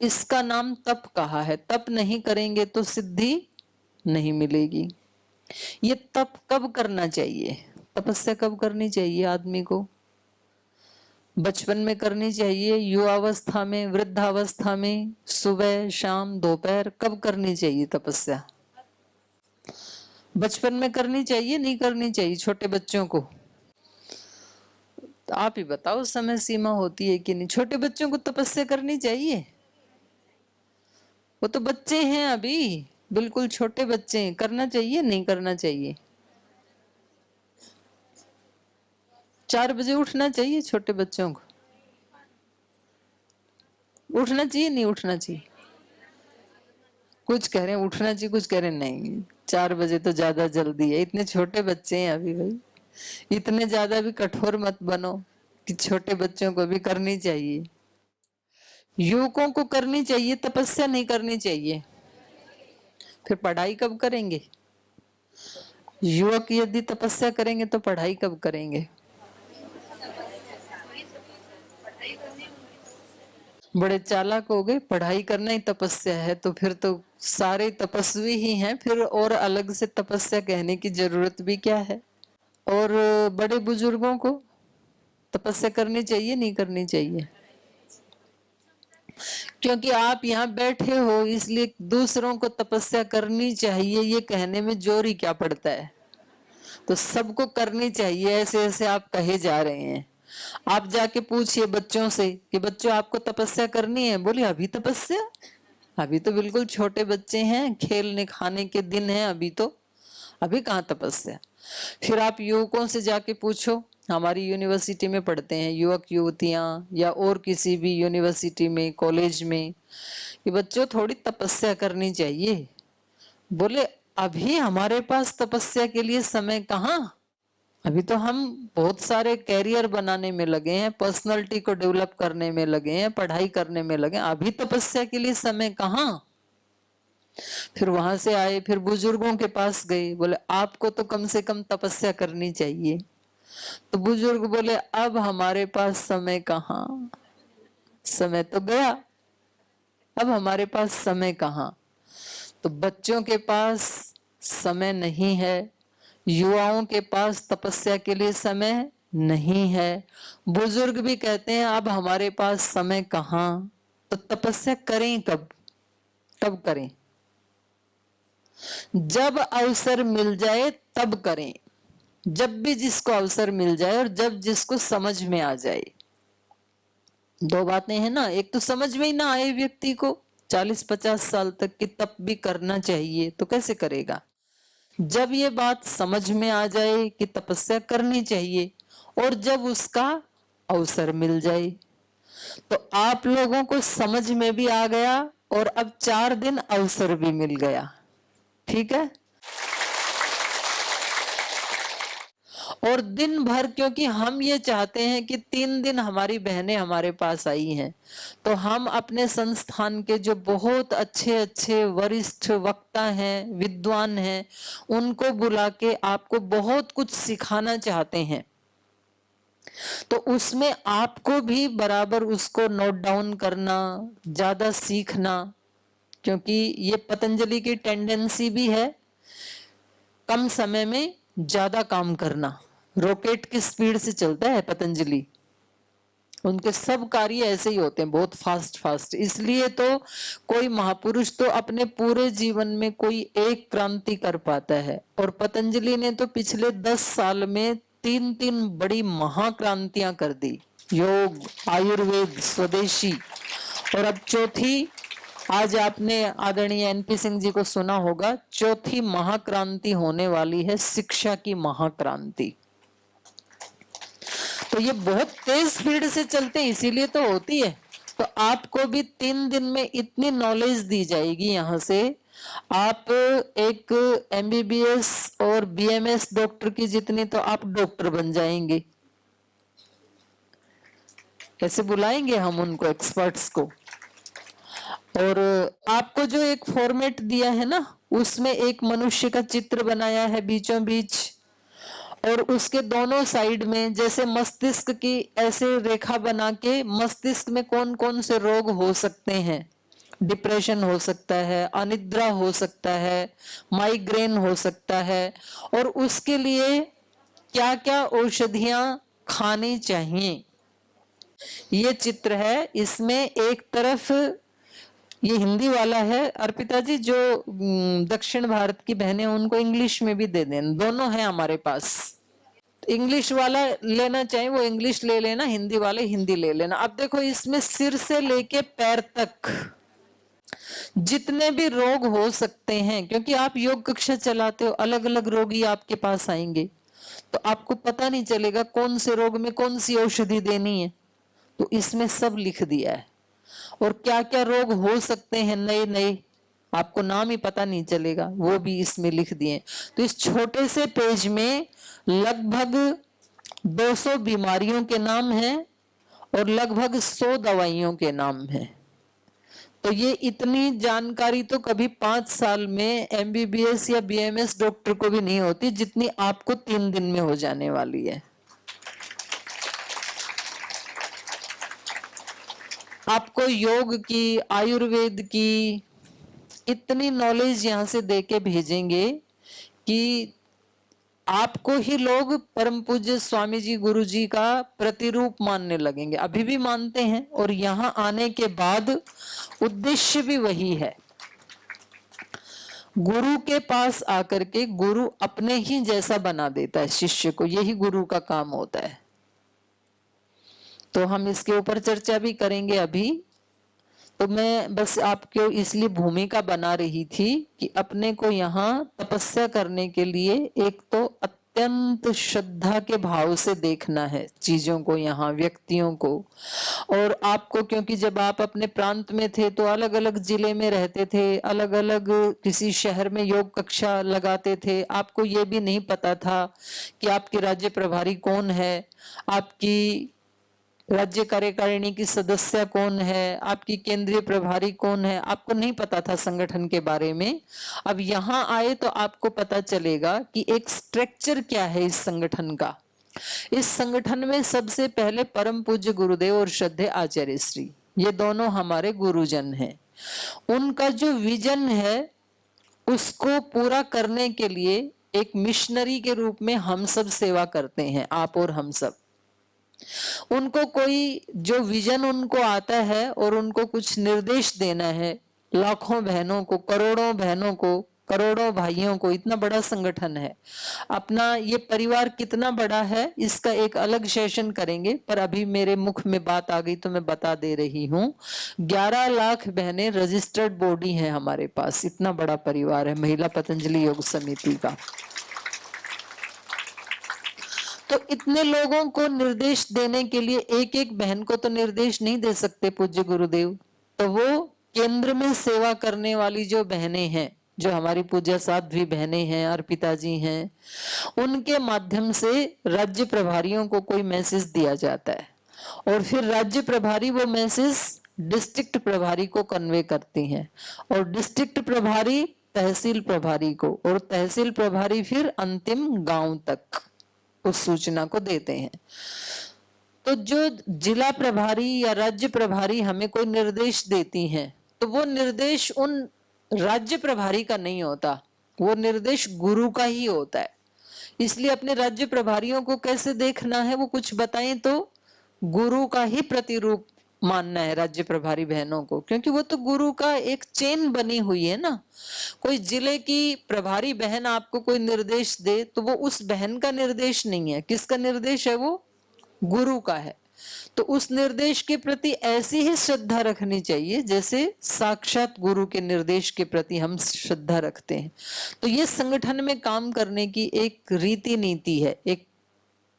इसका नाम तप कहा है। तप नहीं करेंगे तो सिद्धि नहीं मिलेगी। ये तप कब करना चाहिए? तपस्या कब करनी चाहिए आदमी को? बचपन में करनी चाहिए, युवावस्था में, वृद्धावस्था में, सुबह शाम दोपहर, कब करनी चाहिए तपस्या? बचपन में करनी चाहिए नहीं करनी चाहिए छोटे बच्चों को? तो आप ही बताओ, समय सीमा होती है कि नहीं? छोटे बच्चों को तपस्या करनी चाहिए? वो तो बच्चे हैं अभी, बिल्कुल छोटे बच्चे हैं। करना चाहिए नहीं करना चाहिए? 4 बजे उठना चाहिए छोटे बच्चों को? उठना चाहिए नहीं उठना चाहिए? कुछ कह रहे हैं उठना चाहिए, कुछ कह रहे हैं नहीं 4 बजे तो ज्यादा जल्दी है, इतने छोटे बच्चे हैं अभी। भाई इतने ज्यादा भी कठोर मत बनो कि छोटे बच्चों को भी करनी चाहिए। युवकों को करनी चाहिए तपस्या, नहीं करनी चाहिए? फिर पढ़ाई कब करेंगे? युवक यदि तपस्या करेंगे तो पढ़ाई कब करेंगे? बड़े चालाक हो गए, पढ़ाई करना ही तपस्या है तो फिर तो सारे तपस्वी ही हैं, फिर और अलग से तपस्या कहने की जरूरत भी क्या है? और बड़े बुजुर्गों को तपस्या करनी चाहिए नहीं करनी चाहिए? क्योंकि आप यहाँ बैठे हो इसलिए दूसरों को तपस्या करनी चाहिए ये कहने में जोर ही क्या पड़ता है? तो सबको करनी चाहिए, ऐसे ऐसे आप कहे जा रहे हैं। आप जाके पूछिए बच्चों से कि बच्चों आपको तपस्या करनी है? बोले अभी तपस्या? अभी तो बिल्कुल छोटे बच्चे हैं, खेलने खाने के दिन है अभी तो, अभी कहाँ तपस्या? फिर आप युवकों से जाके पूछो, हमारी यूनिवर्सिटी में पढ़ते हैं युवक युवतियां या और किसी भी यूनिवर्सिटी में कॉलेज में, कि बच्चों थोड़ी तपस्या करनी चाहिए। बोले अभी हमारे पास तपस्या के लिए समय कहाँ, अभी तो हम बहुत सारे कैरियर बनाने में लगे हैं, पर्सनालिटी को डेवलप करने में लगे हैं, पढ़ाई करने में लगे हैं, अभी तपस्या के लिए समय कहाँ? फिर वहां से आए, फिर बुजुर्गों के पास गए, बोले आपको तो कम से कम तपस्या करनी चाहिए। तो बुजुर्ग बोले अब हमारे पास समय कहाँ, समय तो गया, अब हमारे पास समय कहाँ? तो बच्चों के पास समय नहीं है, युवाओं के पास तपस्या के लिए समय नहीं है, बुजुर्ग भी कहते हैं अब हमारे पास समय कहाँ। तो तपस्या करें कब? कब करें? जब अवसर मिल जाए तब करें, जब भी जिसको अवसर मिल जाए और जब जिसको समझ में आ जाए। दो बातें हैं ना, एक तो समझ में ही ना आए व्यक्ति को 40-50 साल तक कि तप भी करना चाहिए तो कैसे करेगा? जब ये बात समझ में आ जाए कि तपस्या करनी चाहिए और जब उसका अवसर मिल जाए, तो आप लोगों को समझ में भी आ गया और अब 4 दिन अवसर भी मिल गया। ठीक है? और दिन भर, क्योंकि हम ये चाहते हैं कि 3 दिन हमारी बहनें हमारे पास आई हैं, तो हम अपने संस्थान के जो बहुत अच्छे अच्छे वरिष्ठ वक्ता हैं, विद्वान हैं, उनको बुला के आपको बहुत कुछ सिखाना चाहते हैं। तो उसमें आपको भी बराबर उसको नोट डाउन करना, ज्यादा सीखना, क्योंकि ये पतंजलि की टेंडेंसी भी है कम समय में ज्यादा काम करना। रॉकेट की स्पीड से चलता है पतंजलि, उनके सब कार्य ऐसे ही होते हैं, बहुत फास्ट फास्ट। इसलिए तो कोई महापुरुष तो अपने पूरे जीवन में कोई एक क्रांति कर पाता है, और पतंजलि ने तो पिछले 10 साल में 3 बड़ी महाक्रांतियां कर दी, योग, आयुर्वेद, स्वदेशी, और अब चौथी, आज आपने आदरणीय एनपी सिंह जी को सुना होगा, चौथी महाक्रांति होने वाली है, शिक्षा की महाक्रांति। तो ये बहुत तेज स्पीड से चलते हैं, इसीलिए तो होती है। तो आपको भी 3 दिन में इतनी नॉलेज दी जाएगी यहां से, आप एक एमबीबीएस और बीएमएस डॉक्टर की जितनी तो आप डॉक्टर बन जाएंगे। कैसे बुलाएंगे हम उनको, एक्सपर्ट्स को। और आपको जो एक फॉर्मेट दिया है ना, उसमें एक मनुष्य का चित्र बनाया है बीचों बीच, और उसके दोनों साइड में जैसे मस्तिष्क की ऐसे रेखा बना के मस्तिष्क में कौन कौन से रोग हो सकते हैं डिप्रेशन हो सकता है, अनिद्रा हो सकता है, माइग्रेन हो सकता है, और उसके लिए क्या क्या औषधियां खानी चाहिए। ये चित्र है, इसमें एक तरफ ये हिंदी वाला है। अर्पिता जी, जो दक्षिण भारत की बहनें उनको इंग्लिश में भी दे दें, दोनों है हमारे पास। इंग्लिश वाला लेना चाहे वो इंग्लिश ले लेना, हिंदी वाले हिंदी ले लेना। अब देखो, इसमें सिर से लेके पैर तक जितने भी रोग हो सकते हैं, क्योंकि आप योग कक्षा चलाते हो, अलग अलग रोगी आपके पास आएंगे, तो आपको पता नहीं चलेगा कौन से रोग में कौन सी औषधि देनी है। तो इसमें सब लिख दिया है, और क्या क्या रोग हो सकते हैं नए नए, आपको नाम ही पता नहीं चलेगा, वो भी इसमें लिख दिए। तो इस छोटे से पेज में लगभग 200 बीमारियों के नाम हैं और लगभग 100 दवाइयों के नाम हैं। तो ये इतनी जानकारी तो कभी 5 साल में MBBS या BMS डॉक्टर को भी नहीं होती, जितनी आपको 3 दिन में हो जाने वाली है। आपको योग की, आयुर्वेद की इतनी नॉलेज यहां से देके भेजेंगे कि आपको ही लोग परम पूज्य स्वामी जी, गुरु जी का प्रतिरूप मानने लगेंगे। अभी भी मानते हैं, और यहां आने के बाद उद्देश्य भी वही है। गुरु के पास आकर के गुरु अपने ही जैसा बना देता है शिष्य को, यही गुरु का काम होता है। तो हम इसके ऊपर चर्चा भी करेंगे अभी। तो मैं बस आपको इसलिए भूमिका बना रही थी कि अपने को यहाँ तपस्या करने के लिए एक तो अत्यंत श्रद्धा के भाव से देखना है चीजों को, यहाँ व्यक्तियों को। और आपको, क्योंकि जब आप अपने प्रांत में थे तो अलग अलग जिले में रहते थे, अलग अलग किसी शहर में योग कक्षा लगाते थे, आपको ये भी नहीं पता था कि आपके राज्य प्रभारी कौन है, आपकी राज्य कार्यकारिणी की सदस्य कौन है, आपकी केंद्रीय प्रभारी कौन है, आपको नहीं पता था संगठन के बारे में। अब यहाँ आए तो आपको पता चलेगा कि एक स्ट्रक्चर क्या है इस संगठन का। इस संगठन में सबसे पहले परम पूज्य गुरुदेव और श्रद्धेय आचार्य श्री, ये दोनों हमारे गुरुजन हैं। उनका जो विजन है उसको पूरा करने के लिए एक मिशनरी के रूप में हम सब सेवा करते हैं, आप और हम सब। उनको कोई जो विजन उनको आता है और उनको कुछ निर्देश देना है, लाखों बहनों को, करोड़ों बहनों को, करोड़ों भाइयों को, इतना बड़ा संगठन है अपना। ये परिवार कितना बड़ा है इसका एक अलग सेशन करेंगे, पर अभी मेरे मुख में बात आ गई तो मैं बता दे रही हूँ। 11 लाख बहनें रजिस्टर्ड बॉडी हैं हमारे पास, इतना बड़ा परिवार है महिला पतंजलि योग समिति का। तो इतने लोगों को निर्देश देने के लिए एक एक बहन को तो निर्देश नहीं दे सकते पूज्य गुरुदेव, तो वो केंद्र में सेवा करने वाली जो बहनें हैं, जो हमारी पूज्य साध्वी बहनें हैं, अर्पिता जी हैं, उनके माध्यम से राज्य प्रभारियों को कोई मैसेज दिया जाता है, और फिर राज्य प्रभारी वो मैसेज डिस्ट्रिक्ट प्रभारी को कन्वे करती हैं, और डिस्ट्रिक्ट प्रभारी तहसील प्रभारी को, और तहसील प्रभारी फिर अंतिम गांव तक उस सूचना को देते हैं। तो जो जिला प्रभारी या राज्य प्रभारी हमें कोई निर्देश देती हैं, तो वो निर्देश उन राज्य प्रभारी का नहीं होता, वो निर्देश गुरु का ही होता है। इसलिए अपने राज्य प्रभारियों को कैसे देखना है वो कुछ बताएं तो गुरु का ही प्रतिरूप मानना है राज्य प्रभारी बहनों को, क्योंकि वो तो गुरु का एक चेन बनी हुई है ना। कोई जिले की प्रभारी बहन आपको कोई निर्देश दे तो वो उस बहन का निर्देश नहीं है, किसका निर्देश है, वो गुरु का है। तो उस निर्देश के प्रति ऐसी ही श्रद्धा रखनी चाहिए जैसे साक्षात गुरु के निर्देश के प्रति हम श्रद्धा रखते हैं। तो ये संगठन में काम करने की एक रीति नीति है, एक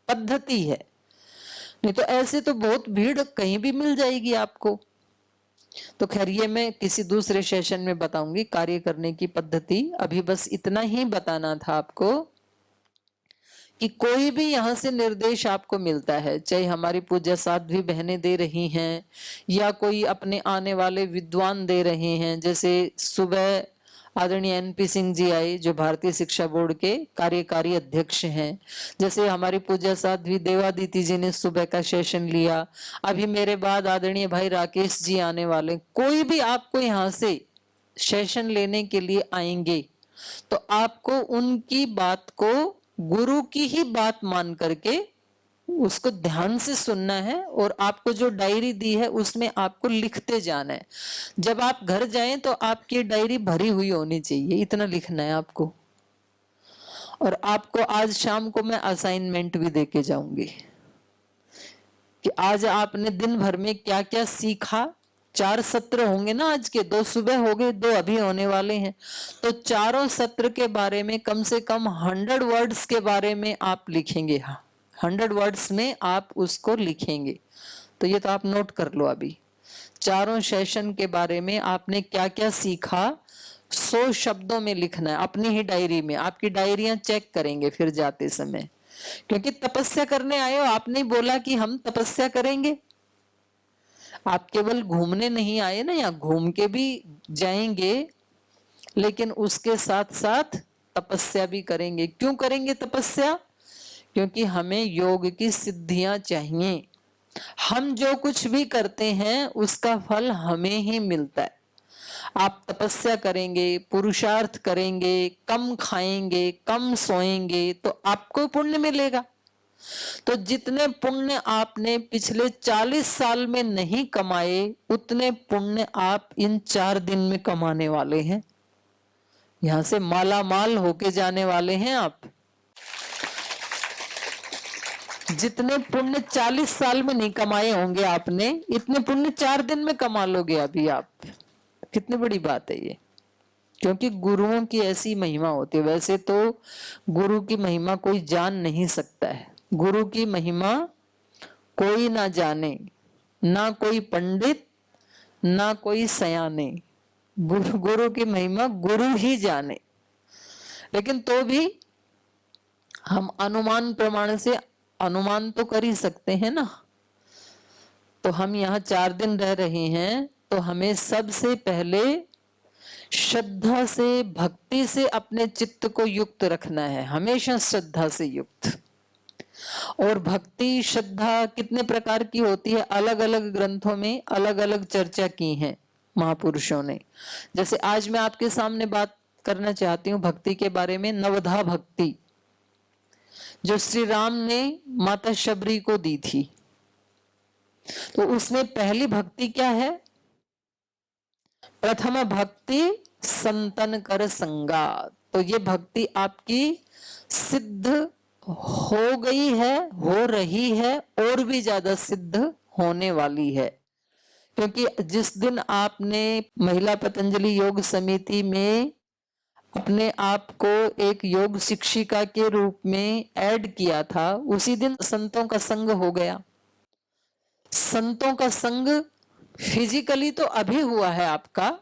पद्धति है। नहीं तो ऐसे तो बहुत भीड़ कहीं भी मिल जाएगी आपको। तो खैर ये मैं किसी दूसरे सेशन में बताऊंगी कार्य करने की पद्धति। अभी बस इतना ही बताना था आपको कि कोई भी यहाँ से निर्देश आपको मिलता है, चाहे हमारी पूज्य साध्वी बहनें दे रही हैं या कोई अपने आने वाले विद्वान दे रहे हैं। जैसे सुबह आदरणीय एनपी सिंह जी आए, जो भारतीय शिक्षा बोर्ड के कार्यकारी अध्यक्ष हैं। जैसे हमारी पूज्य साध्वी देवादिति जी ने सुबह का सेशन लिया। अभी मेरे बाद आदरणीय भाई राकेश जी आने वाले। कोई भी आपको यहाँ से सेशन लेने के लिए आएंगे तो आपको उनकी बात को गुरु की ही बात मान करके उसको ध्यान से सुनना है, और आपको जो डायरी दी है उसमें आपको लिखते जाना है। जब आप घर जाएं तो आपकी डायरी भरी हुई होनी चाहिए, इतना लिखना है आपको। और आपको आज शाम को मैं असाइनमेंट भी देके जाऊंगी कि आज आपने दिन भर में क्या क्या सीखा। 4 सत्र होंगे ना आज के, 2 सुबह हो गए, 2 अभी होने वाले हैं। तो चारों सत्र के बारे में कम से कम 100 वर्ड्स के बारे में आप लिखेंगे। हाँ, 100 वर्ड्स में आप उसको लिखेंगे। तो ये तो आप नोट कर लो। अभी चारों सेशन के बारे में आपने क्या क्या सीखा 100 शब्दों में लिखना है अपनी ही डायरी में। आपकी डायरियां चेक करेंगे फिर जाते समय, क्योंकि तपस्या करने आए हो। आपने बोला कि हम तपस्या करेंगे, आप केवल घूमने नहीं आए ना, यहाँ घूम के भी जाएंगे, लेकिन उसके साथ साथ तपस्या भी करेंगे। क्यों करेंगे तपस्या? क्योंकि हमें योग की सिद्धियां चाहिए। हम जो कुछ भी करते हैं उसका फल हमें ही मिलता है। आप तपस्या करेंगे, पुरुषार्थ करेंगे, कम खाएंगे, कम सोएंगे, तो आपको पुण्य मिलेगा। तो जितने पुण्य आपने पिछले 40 साल में नहीं कमाए, उतने पुण्य आप इन 4 दिन में कमाने वाले हैं। यहां से माला माल होके जाने वाले हैं आप। जितने पुण्य 40 साल में नहीं कमाए होंगे आपने, इतने पुण्य 4 दिन में कमा लोगे अभी आप। कितनी बड़ी बात है ये, क्योंकि गुरुओं की ऐसी महिमा होती है। वैसे तो गुरु की महिमा कोई जान नहीं सकता है। गुरु की महिमा कोई ना जाने, ना कोई पंडित, ना कोई सयाने। गुरु की महिमा गुरु ही जाने। लेकिन तो भी हम अनुमान प्रमाण से अनुमान तो कर ही सकते हैं ना। तो हम यहाँ 4 दिन रह रहे हैं, तो हमें सबसे पहले श्रद्धा से, भक्ति से अपने चित्त को युक्त रखना है, हमेशा श्रद्धा से युक्त। और भक्ति श्रद्धा कितने प्रकार की होती है, अलग अलग ग्रंथों में अलग अलग चर्चा की है महापुरुषों ने। जैसे आज मैं आपके सामने बात करना चाहती हूँ भक्ति के बारे में, नवधा भक्ति, जो श्री राम ने माता शबरी को दी थी। तो उसमें पहली भक्ति क्या है? प्रथम भक्ति संतन कर संगा। तो ये भक्ति आपकी सिद्ध हो गई है, हो रही है, और भी ज्यादा सिद्ध होने वाली है। क्योंकि जिस दिन आपने महिला पतंजलि योग समिति में अपने आप को एक योग शिक्षिका के रूप में ऐड किया था, उसी दिन संतों का संग हो गया। संतों का संग फिजिकली तो अभी हुआ है आपका,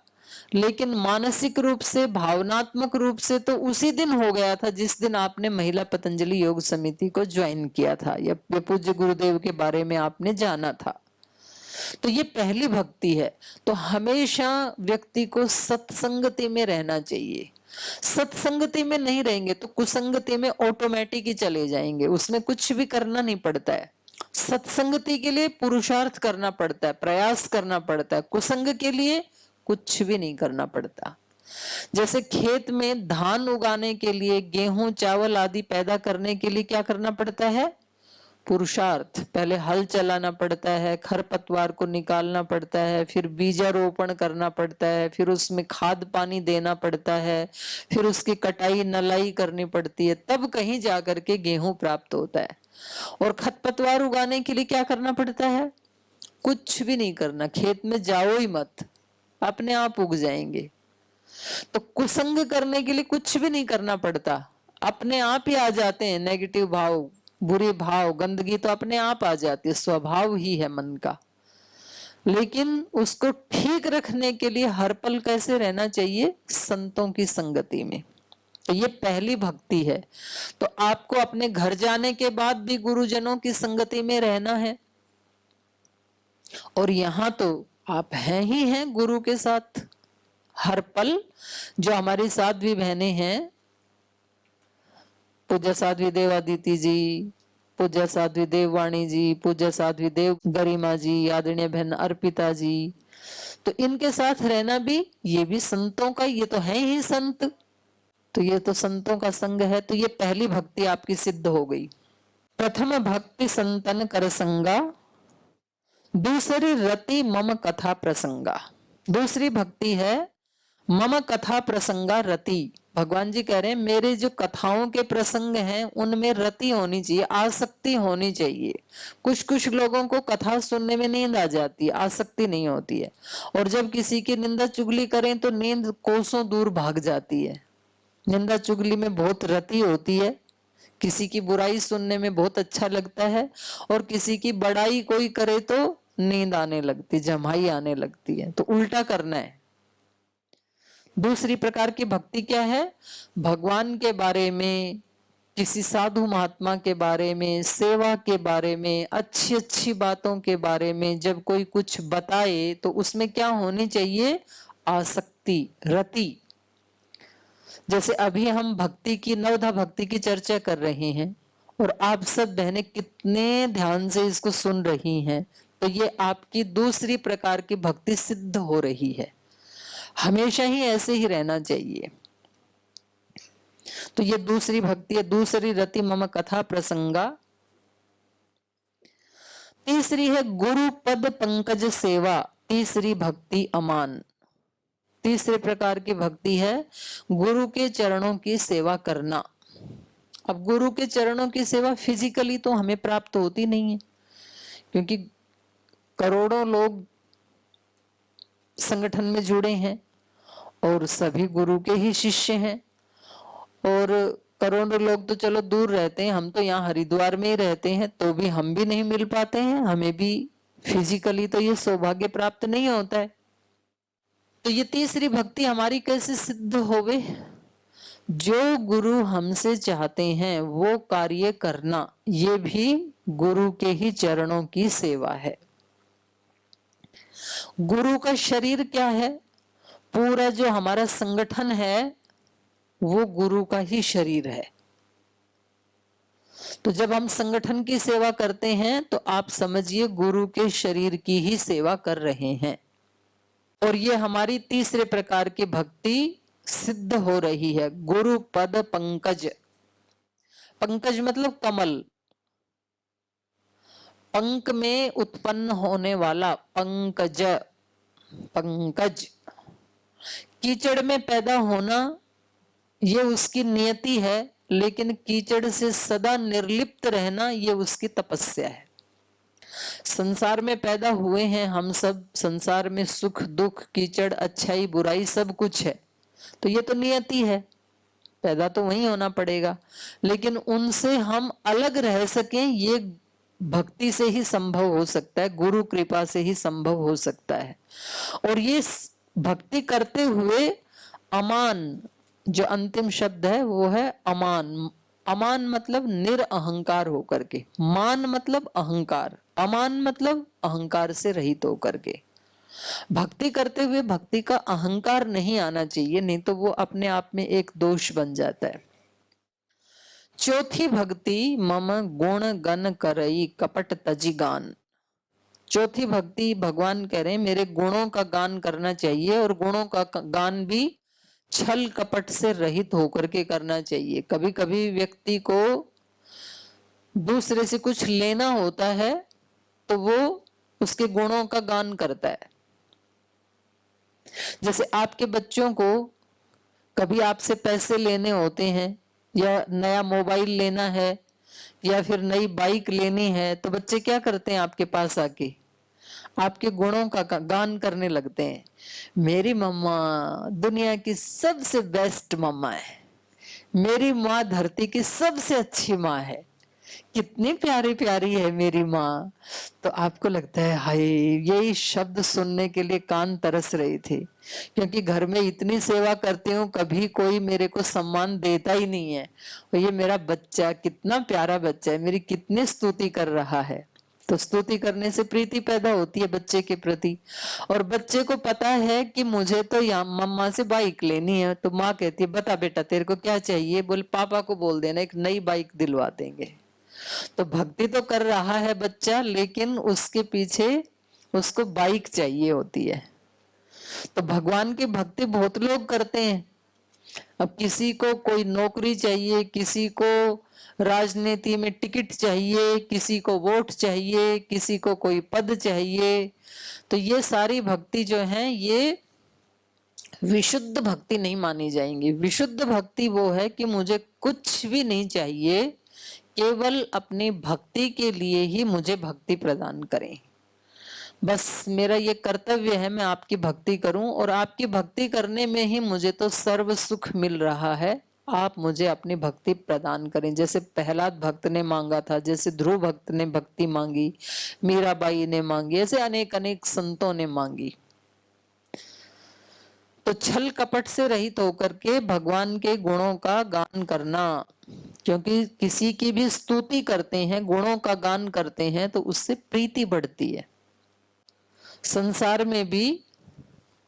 लेकिन मानसिक रूप से, भावनात्मक रूप से तो उसी दिन हो गया था जिस दिन आपने महिला पतंजलि योग समिति को ज्वाइन किया था, या पूज्य गुरुदेव के बारे में आपने जाना था। तो ये पहली भक्ति है। तो हमेशा व्यक्ति को सत्संगति में रहना चाहिए। सत्संगति में नहीं रहेंगे तो कुसंगति में ऑटोमेटिक ही चले जाएंगे, उसमें कुछ भी करना नहीं पड़ता है। सत्संगति के लिए पुरुषार्थ करना पड़ता है, प्रयास करना पड़ता है। कुसंग के लिए कुछ भी नहीं करना पड़ता। जैसे खेत में धान उगाने के लिए, गेहूं चावल आदि पैदा करने के लिए क्या करना पड़ता है? पुरुषार्थ। पहले हल चलाना पड़ता है, खरपतवार को निकालना पड़ता है, फिर बीजारोपण करना पड़ता है, फिर उसमें खाद पानी देना पड़ता है, फिर उसकी कटाई नलाई करनी पड़ती है, तब कहीं जाकर के गेहूं प्राप्त होता है। और खरपतवार उगाने के लिए क्या करना पड़ता है? कुछ भी नहीं करना, खेत में जाओ ही मत, अपने आप उग जाएंगे। तो कुसंग करने के लिए कुछ भी नहीं करना पड़ता, अपने आप ही आ जाते हैं। नेगेटिव भाव, बुरे भाव, गंदगी तो अपने आप आ जाती है, स्वभाव ही है मन का। लेकिन उसको ठीक रखने के लिए हर पल कैसे रहना चाहिए? संतों की संगति में। तो ये पहली भक्ति है। तो आपको अपने घर जाने के बाद भी गुरुजनों की संगति में रहना है, और यहां तो आप हैं ही हैं गुरु के साथ, हर पल जो हमारी साध्वी बहनें हैं, पूज्य साध्वी देवादिति जी, पूज्य साध्वी देववाणी जी, पूज्य साध्वी देव गरिमा जी, आदरणीय बहन अर्पिता जी, तो इनके साथ रहना भी, ये भी संतों का, ये तो है ही संत, तो ये तो संतों का संग है। तो ये पहली भक्ति आपकी सिद्ध हो गई। प्रथम भक्ति संतन कर संगा, दूसरी रति मम कथा प्रसंगा। दूसरी भक्ति है मम कथा प्रसंगा रति। भगवान जी कह रहे हैं मेरे जो कथाओं के प्रसंग हैं उनमें रति होनी चाहिए, आसक्ति होनी चाहिए। कुछ कुछ लोगों को कथा सुनने में नींद आ जाती है, आसक्ति नहीं होती है, और जब किसी की निंदा चुगली करें तो नींद कोसों दूर भाग जाती है। निंदा चुगली में बहुत रति होती है, किसी की बुराई सुनने में बहुत अच्छा लगता है, और किसी की बड़ाई कोई करे तो नींद आने लगती, जमाई आने लगती है। तो उल्टा करना है। दूसरी प्रकार की भक्ति क्या है? भगवान के बारे में, किसी साधु महात्मा के बारे में, सेवा के बारे में, अच्छी अच्छी बातों के बारे में जब कोई कुछ बताए तो उसमें क्या होनी चाहिए? आसक्ति, रति। जैसे अभी हम भक्ति की, नवधा भक्ति की चर्चा कर रहे हैं और आप सब बहनें कितने ध्यान से इसको सुन रही हैं, तो ये आपकी दूसरी प्रकार की भक्ति सिद्ध हो रही है। हमेशा ही ऐसे ही रहना चाहिए। तो ये दूसरी भक्ति है, दूसरी रति मम कथा प्रसंगा। तीसरी है गुरु पद पंकज सेवा, तीसरी भक्ति अमान। तीसरे प्रकार की भक्ति है गुरु के चरणों की सेवा करना। अब गुरु के चरणों की सेवा फिजिकली तो हमें प्राप्त होती नहीं है, क्योंकि करोड़ों लोग संगठन में जुड़े हैं और सभी गुरु के ही शिष्य हैं, और करोड़ों लोग तो चलो दूर रहते हैं, हम तो यहाँ हरिद्वार में ही रहते हैं, तो भी हम भी नहीं मिल पाते हैं, हमें भी फिजिकली तो ये सौभाग्य प्राप्त नहीं होता है। तो ये तीसरी भक्ति हमारी कैसे सिद्ध होवे? जो गुरु हमसे चाहते हैं वो कार्य करना, ये भी गुरु के ही चरणों की सेवा है। गुरु का शरीर क्या है? पूरा जो हमारा संगठन है वो गुरु का ही शरीर है। तो जब हम संगठन की सेवा करते हैं तो आप समझिए गुरु के शरीर की ही सेवा कर रहे हैं। और ये हमारी तीसरे प्रकार की भक्ति सिद्ध हो रही है। गुरु पद पंकज, पंकज मतलब कमल, पंक में उत्पन्न होने वाला पंकज, पंकज। कीचड़ में पैदा होना ये उसकी नियति है, लेकिन कीचड़ से सदा निर्लिप्त रहना ये उसकी तपस्या है। संसार में पैदा हुए हैं हम सब, संसार में सुख दुख, कीचड़, अच्छाई बुराई सब कुछ है, तो ये तो नियति है, पैदा तो वही होना पड़ेगा। लेकिन उनसे हम अलग रह सकें ये भक्ति से ही संभव हो सकता है, गुरु कृपा से ही संभव हो सकता है। और ये भक्ति करते हुए अमान, जो अंतिम शब्द है वो है अमान। अमान मतलब निरअहंकार होकर के, मान मतलब अहंकार, अमान मतलब अहंकार से रहित होकर के। भक्ति करते हुए भक्ति का अहंकार नहीं आना चाहिए, नहीं तो वो अपने आप में एक दोष बन जाता है। चौथी भक्ति मम गुण गण करई कपट तजी गान। चौथी भक्ति भगवान कह रहे हैं मेरे गुणों का गान करना चाहिए, और गुणों का गान भी छल कपट से रहित होकर के करना चाहिए। कभी कभी व्यक्ति को दूसरे से कुछ लेना होता है तो वो उसके गुणों का गान करता है। जैसे आपके बच्चों को कभी आपसे पैसे लेने होते हैं, या नया मोबाइल लेना है, या फिर नई बाइक लेनी है, तो बच्चे क्या करते हैं? आपके पास आके आपके गुणों का गान करने लगते हैं। मेरी मम्मा दुनिया की सबसे बेस्ट मम्मा है, मेरी माँ धरती की सबसे अच्छी माँ है, कितनी प्यारी प्यारी है मेरी माँ। तो आपको लगता है हाय, यही शब्द सुनने के लिए कान तरस रही थी, क्योंकि घर में इतनी सेवा करती हूँ, कभी कोई मेरे को सम्मान देता ही नहीं है। और ये मेरा बच्चा कितना प्यारा बच्चा है, मेरी कितनी स्तुति कर रहा है। तो स्तुति करने से प्रीति पैदा होती है बच्चे के प्रति। और बच्चे को पता है कि मुझे तो यहाँ मम्मा से बाइक लेनी है, तो माँ कहती है बता बेटा तेरे को क्या चाहिए, बोले पापा को बोल देना एक नई बाइक दिलवा देंगे। तो भक्ति तो कर रहा है बच्चा, लेकिन उसके पीछे उसको बाइक चाहिए होती है। तो भगवान की भक्ति बहुत लोग करते हैं। अब किसी को कोई नौकरी चाहिए, किसी को राजनीति में टिकट चाहिए, किसी को वोट चाहिए, किसी को कोई पद चाहिए। तो ये सारी भक्ति जो है ये विशुद्ध भक्ति नहीं मानी जाएंगी। विशुद्ध भक्ति वो है कि मुझे कुछ भी नहीं चाहिए, केवल अपनी भक्ति के लिए ही मुझे भक्ति प्रदान करें। बस मेरा ये कर्तव्य है मैं आपकी भक्ति करूं, और आपकी भक्ति करने में ही मुझे तो सर्व सुख मिल रहा है। आप मुझे अपनी भक्ति प्रदान करें। जैसे प्रहलाद भक्त ने मांगा था, जैसे ध्रुव भक्त ने भक्ति मांगी, मीराबाई ने मांगी, ऐसे अनेक अनेक संतों ने मांगी। तो छल कपट से रहित होकर के भगवान के गुणों का गान करना, क्योंकि किसी की भी स्तुति करते हैं, गुणों का गान करते हैं, तो उससे प्रीति बढ़ती है। संसार में भी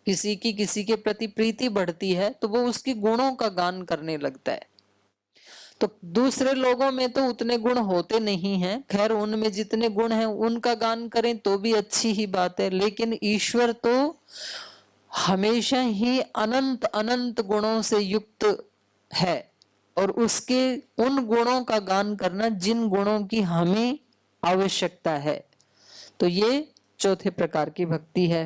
किसी के प्रति प्रीति बढ़ती है तो वो उसकी गुणों का गान करने लगता है। तो दूसरे लोगों में तो उतने गुण होते नहीं हैं, खैर उनमें जितने गुण हैं उनका गान करें तो भी अच्छी ही बात है। लेकिन ईश्वर तो हमेशा ही अनंत अनंत गुणों से युक्त है, और उसके उन गुणों का गान करना जिन गुणों की हमें आवश्यकता है। तो ये चौथे प्रकार की भक्ति है।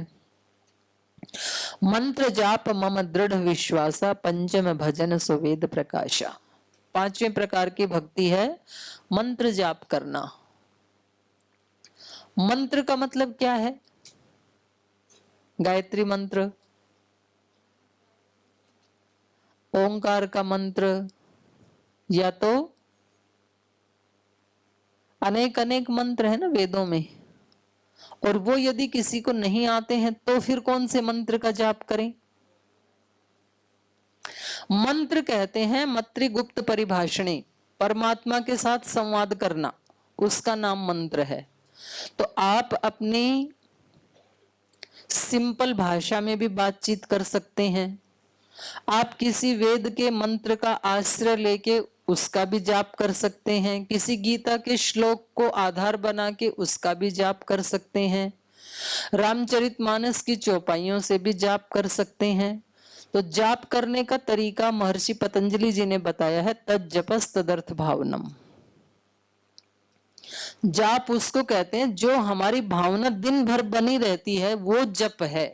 मंत्र जाप मम दृढ़ विश्वासा, पंचम भजन सुवेद प्रकाशा। पांचवें प्रकार की भक्ति है मंत्र जाप करना। मंत्र का मतलब क्या है? गायत्री मंत्र, ओंकार का मंत्र, या तो अनेक अनेक मंत्र है ना वेदों में, और वो यदि किसी को नहीं आते हैं तो फिर कौन से मंत्र का जाप करें? मंत्र कहते हैं मातृगुप्त परिभाषणे, परमात्मा के साथ संवाद करना, उसका नाम मंत्र है। तो आप अपनी सिंपल भाषा में भी बातचीत कर सकते हैं। आप किसी वेद के मंत्र का आश्रय लेके उसका भी जाप कर सकते हैं। किसी गीता के श्लोक को आधार बना के उसका भी जाप कर सकते हैं। रामचरितमानस की चौपाइयों से भी जाप कर सकते हैं। तो जाप करने का तरीका महर्षि पतंजलि जी ने बताया है, तज्जपस तदर्थ भावनम। जाप उसको कहते हैं जो हमारी भावना दिन भर बनी रहती है, वो जप है।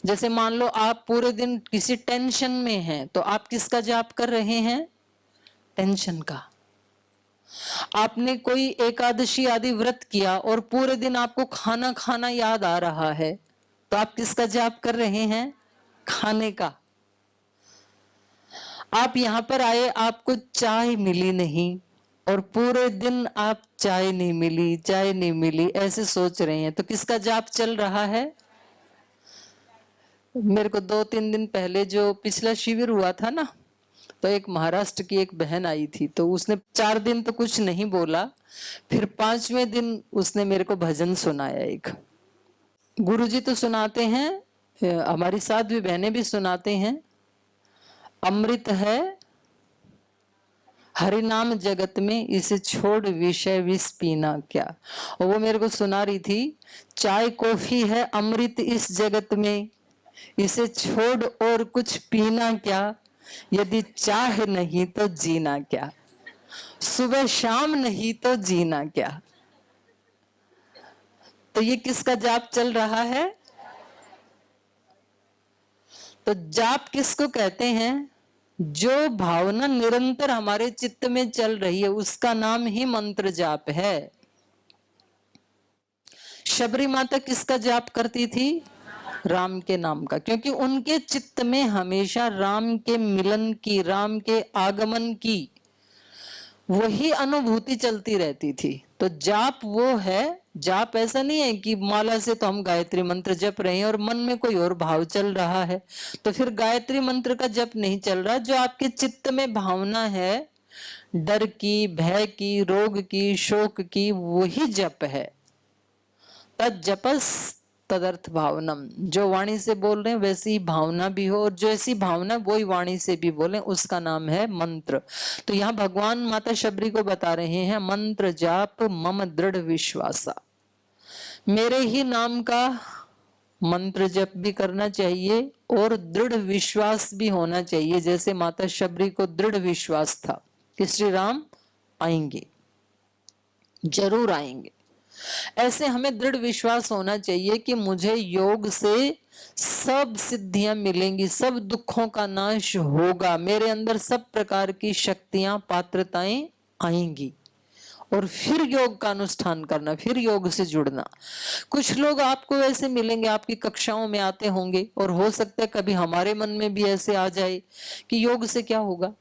जैसे मान लो आप पूरे दिन किसी टेंशन में हैं, तो आप किसका जाप कर रहे हैं? टेंशन का। आपने कोई एकादशी आदि व्रत किया और पूरे दिन आपको खाना खाना याद आ रहा है, तो आप किसका जाप कर रहे हैं? खाने का। आप यहां पर आए, आपको चाय मिली नहीं और पूरे दिन आप चाय नहीं मिली ऐसे सोच रहे हैं, तो किसका जाप चल रहा है? मेरे को 2-3 दिन पहले जो पिछला शिविर हुआ था ना, तो एक महाराष्ट्र की एक बहन आई थी, तो उसने 4 दिन तो कुछ नहीं बोला, फिर 5वें दिन उसने मेरे को भजन सुनाया। एक गुरुजी तो सुनाते हैं, हमारी साध्वी बहनें भी सुनाते हैं, अमृत है हरि नाम जगत में, इसे छोड़ विषय विष पीना क्या। और वो मेरे को सुना रही थी, चाय कॉफी है अमृत इस जगत में, इसे छोड़ और कुछ पीना क्या, यदि चाह नहीं तो जीना क्या, सुबह शाम नहीं तो जीना क्या। तो ये किसका जाप चल रहा है? तो जाप किसको कहते हैं? जो भावना निरंतर हमारे चित्त में चल रही है, उसका नाम ही मंत्र जाप है। शबरी माता किसका जाप करती थी? राम के नाम का, क्योंकि उनके चित्त में हमेशा राम के मिलन की, राम के आगमन की वही अनुभूति चलती रहती थी। तो जाप वो है। जाप ऐसा नहीं है कि माला से तो हम गायत्री मंत्र जप रहे हैं और मन में कोई और भाव चल रहा है, तो फिर गायत्री मंत्र का जप नहीं चल रहा। जो आपके चित्त में भावना है, डर की, भय की, रोग की, शोक की, वही जप है। तद जपस तदर्थ भावनम। जो वाणी से बोल रहे हैं वैसी ही भावना भी हो, और जैसी भावना वही वाणी से भी बोले, उसका नाम है मंत्र। तो यहाँ भगवान माता शबरी को बता रहे हैं, मंत्र जाप मम दृढ़ विश्वासा। मेरे ही नाम का मंत्र जप भी करना चाहिए और दृढ़ विश्वास भी होना चाहिए, जैसे माता शबरी को दृढ़ विश्वास था कि श्री राम आएंगे, जरूर आएंगे। ऐसे हमें दृढ़ विश्वास होना चाहिए कि मुझे योग से सब सिद्धियां मिलेंगी, सब दुखों का नाश होगा, मेरे अंदर सब प्रकार की शक्तियां, पात्रताएं आएंगी। और फिर योग का अनुष्ठान करना, फिर योग से जुड़ना। कुछ लोग आपको ऐसे मिलेंगे, आपकी कक्षाओं में आते होंगे, और हो सकता है कभी हमारे मन में भी ऐसे आ जाए कि योग से क्या होगा,